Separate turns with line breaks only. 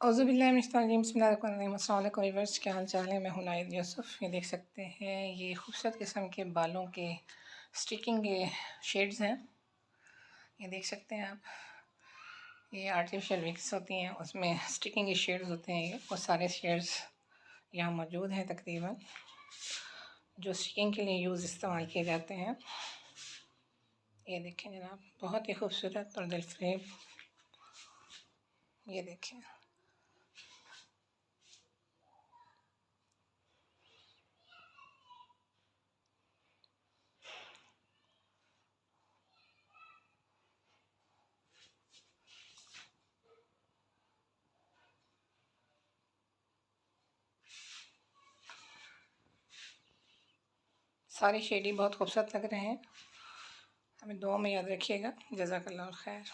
बिस्मिल्लाहिर्रहमानिर्रहीम। अस्सलाम वालेकुम व्यूअर्स, क्या हाल चाल है। मैं हूं नायद यूसुफ। ये देख सकते हैं, ये खूबसूरत किस्म के बालों के स्टिकिंग के शेड्स हैं। ये देख सकते हैं आप, ये आर्टिफिशियल विक्स होती हैं, उसमें स्टिकिंग के शेड्स होते हैं। ये और सारे शेड्स यहाँ मौजूद हैं तकरीबन, जो स्टिकिंग के लिए इस्तेमाल किए जाते हैं। ये देखें जनाब, बहुत ही खूबसूरत और दिलफरेब। ये देखें, सारे शेड ही बहुत खूबसूरत लग रहे हैं। हमें दुआ में याद रखिएगा। जज़ाकल्लाह खैर।